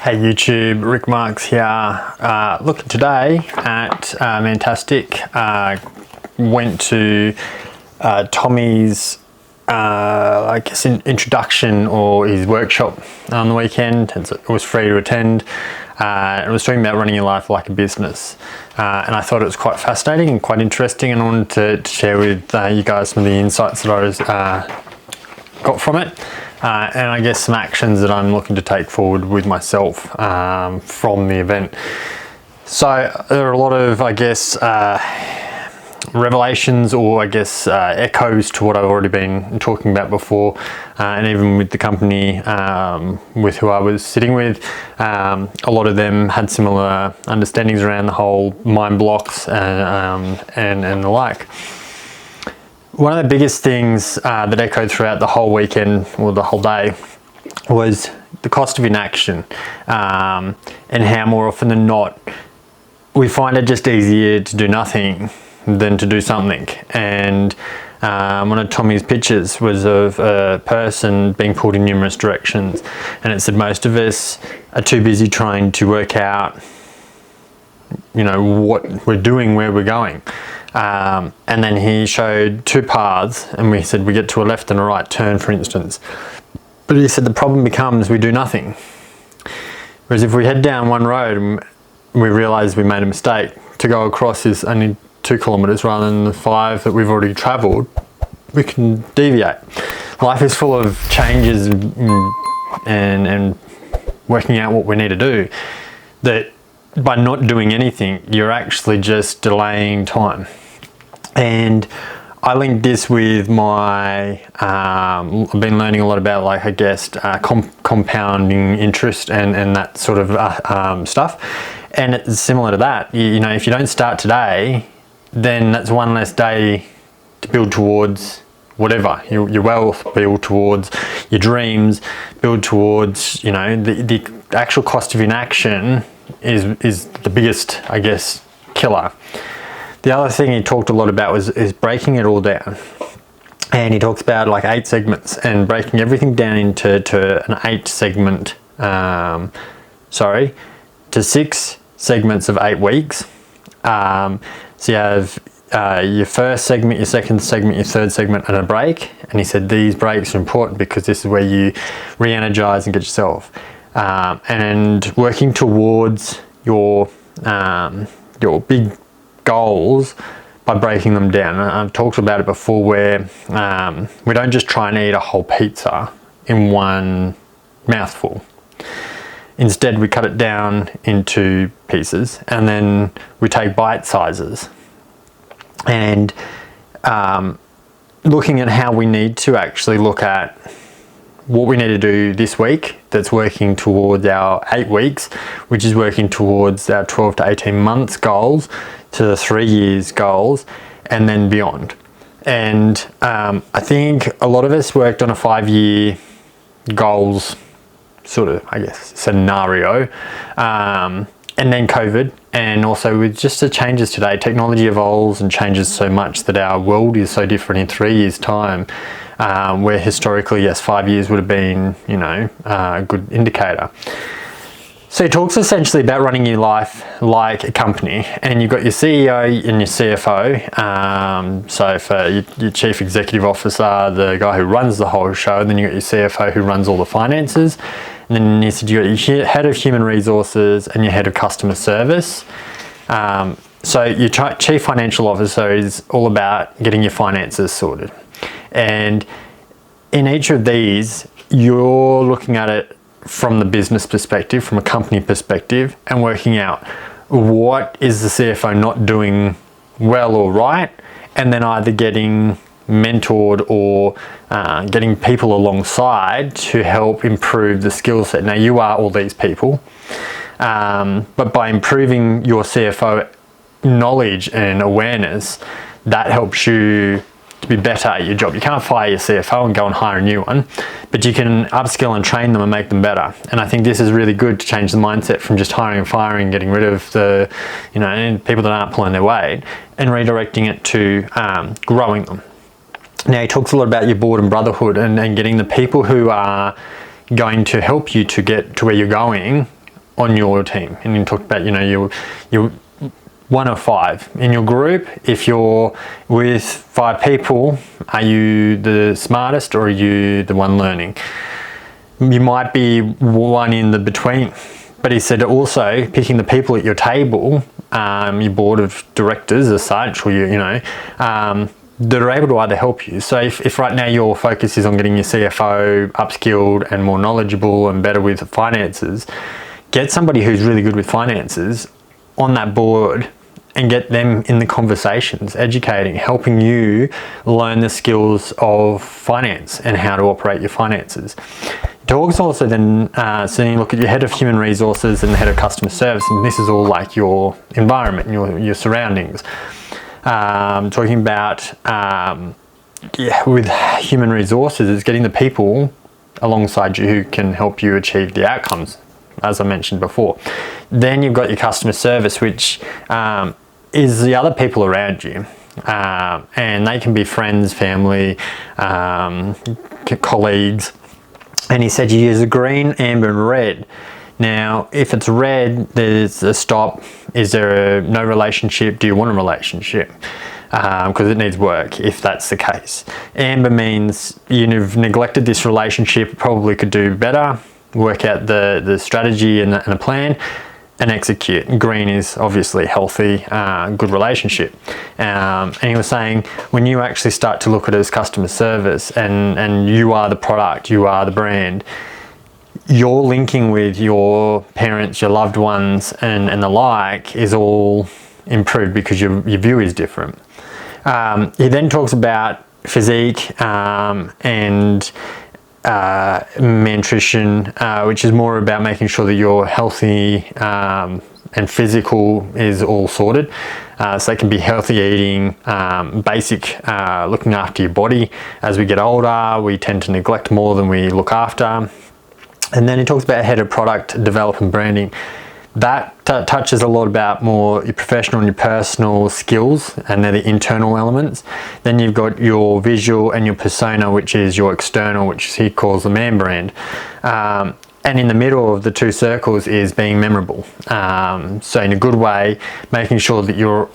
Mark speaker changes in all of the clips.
Speaker 1: Hey YouTube, Rick Marks here. Looking today at Mantastic. Went to Tommy's, I guess, introduction or his workshop on the weekend. It was free to attend. It was talking about running your life like a business. And I thought it was quite fascinating and quite interesting, and I wanted to share with you guys some of the insights that I was, got from it. And I guess some actions that I'm looking to take forward with myself from the event. So there are a lot of, I guess, revelations or I guess echoes to what I've already been talking about before, and even with the company with who I was sitting with, a lot of them had similar understandings around the whole mind blocks and the like. One of the biggest things that echoed throughout the whole weekend or the whole day was the cost of inaction, and how more often than not we find it just easier to do nothing than to do something. And one of Tommy's pictures was of a person being pulled in numerous directions, and it said most of us are too busy trying to work out, you know, what we're doing, where we're going. And then he showed two paths, and we said we get to a left and a right turn, for instance. But he said the problem becomes we do nothing. Whereas if we head down one road and we realise we made a mistake, to go across is only 2 kilometres rather than the 5 that we've already travelled, we can deviate. Life is full of changes and working out what we need to do, that by not doing anything, you're actually just delaying time. And I linked this with my, I've been learning a lot about, like, I guess, compounding interest and that sort of stuff. And it's similar to that. You know, if you don't start today, then that's one less day to build towards whatever, your wealth, build towards your dreams, build towards, you know, the actual cost of inaction is the biggest, I guess, killer. The other thing he talked a lot about is breaking it all down. And he talks about like 8 segments and breaking everything down into an 8 segment, to 6 segments of 8 weeks. So you have your first segment, your second segment, your third segment, and a break. And he said these breaks are important because this is where you re-energize and get yourself. And working towards your big goals by breaking them down. I've talked about it before, where we don't just try and eat a whole pizza in one mouthful. Instead, we cut it down into pieces, and then we take bite sizes. And looking at how we need to actually look at what we need to do this week that's working towards our 8 weeks, which is working towards our 12 to 18 months goals, to the 3 years goals, and then beyond. And I think a lot of us worked on a 5-year goals sort of, I guess, scenario, and then COVID, and also with just the changes today, technology evolves and changes so much that our world is so different in 3 years' time. Where historically, yes, 5 years would have been, you know, a good indicator. So he talks essentially about running your life like a company, and you've got your CEO and your CFO. So for your chief executive officer, the guy who runs the whole show, and then you've got your CFO who runs all the finances. And then you said you've got your head of human resources and your head of customer service. So your chief financial officer is all about getting your finances sorted. And in each of these, you're looking at it from the business perspective, from a company perspective, and working out what is the CFO not doing well or right, and then either getting mentored or getting people alongside to help improve the skill set. Now, you are all these people, but by improving your CFO knowledge and awareness, that helps you to be better at your job. You can't fire your CFO and go and hire a new one, but you can upskill and train them and make them better. And I think this is really good to change the mindset from just hiring and firing, getting rid of the, you know, people that aren't pulling their weight, and redirecting it to growing them. Now, he talks a lot about your board and brotherhood, and getting the people who are going to help you to get to where you're going on your team. And you talked about, you're one of five in your group. If you're with five people, are you the smartest or are you the one learning? You might be one in the between. But he said also picking the people at your table, your board of directors as such, or that are able to either help you. So if right now your focus is on getting your CFO upskilled and more knowledgeable and better with finances, get somebody who's really good with finances on that board and get them in the conversations, educating, helping you learn the skills of finance and how to operate your finances. Talks also then, so you look at your head of human resources and the head of customer service, and this is all like your environment, your surroundings. Talking about, with human resources, is getting the people alongside you who can help you achieve the outcomes, as I mentioned before. Then you've got your customer service, which is the other people around you. And they can be friends, family, colleagues. And he said you use a green, amber and red. Now, if it's red, there's a stop. Is there no relationship? Do you want a relationship? Because it needs work, if that's the case. Amber means you've neglected this relationship, probably could do better, work out the strategy and a plan, and execute. Green is obviously healthy, good relationship. And he was saying, when you actually start to look at it as customer service and you are the product, you are the brand, your linking with your parents, your loved ones and the like is all improved because your view is different. He then talks about physique and nutrition, which is more about making sure that you're healthy and physical is all sorted. So it can be healthy eating, basic looking after your body. As we get older, we tend to neglect more than we look after. And then he talks about head of product development and branding. That touches a lot about more your professional and your personal skills, and they're the internal elements. Then you've got your visual and your persona, which is your external, which he calls the man brand. And in the middle of the two circles is being memorable. So in a good way, making sure that you're,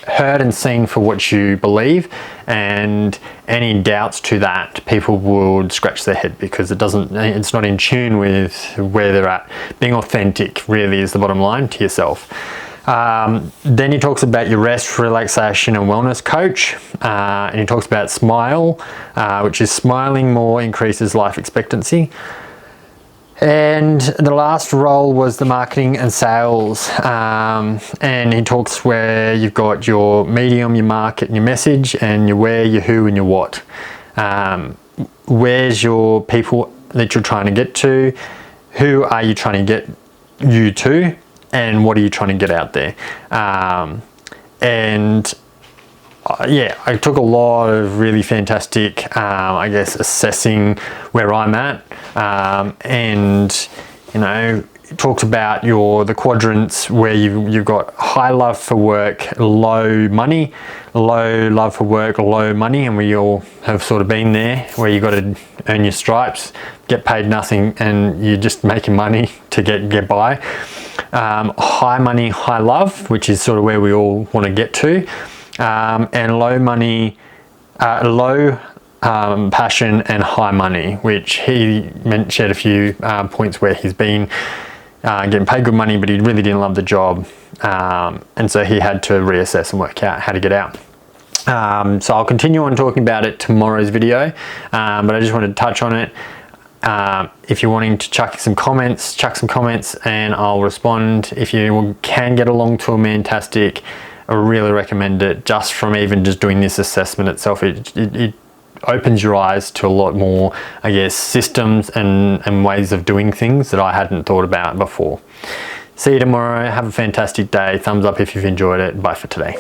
Speaker 1: heard and seen for what you believe, and any doubts to that, people would scratch their head because it's not in tune with where they're at. Being authentic really is the bottom line to yourself. Then he talks about your rest, relaxation and wellness coach, and he talks about SMILE, which is smiling more increases life expectancy. And the last role was the marketing and sales, and he talks where you've got your medium, your market and your message, and your where, your who and your what. Where's your people that you're trying to get to? Who are you trying to get you to? And what are you trying to get out there? I took a lot of really fantastic, assessing where I'm at, it talks about the quadrants where you've got high love for work, low money, low love for work, low money, and we all have sort of been there where you got to earn your stripes, get paid nothing, and you're just making money to get by. High money, high love, which is sort of where we all want to get to. And low money, low passion and high money, which he shared a few points where he's been getting paid good money, but he really didn't love the job. And so he had to reassess and work out how to get out. So I'll continue on talking about it tomorrow's video, but I just wanted to touch on it. If you're wanting to chuck some comments and I'll respond. If you can get along to a Mantastic, I really recommend it. Just from even just doing this assessment itself, it opens your eyes to a lot more, systems and ways of doing things that I hadn't thought about before. See you tomorrow. Have a fantastic day. Thumbs up if you've enjoyed it. Bye for today.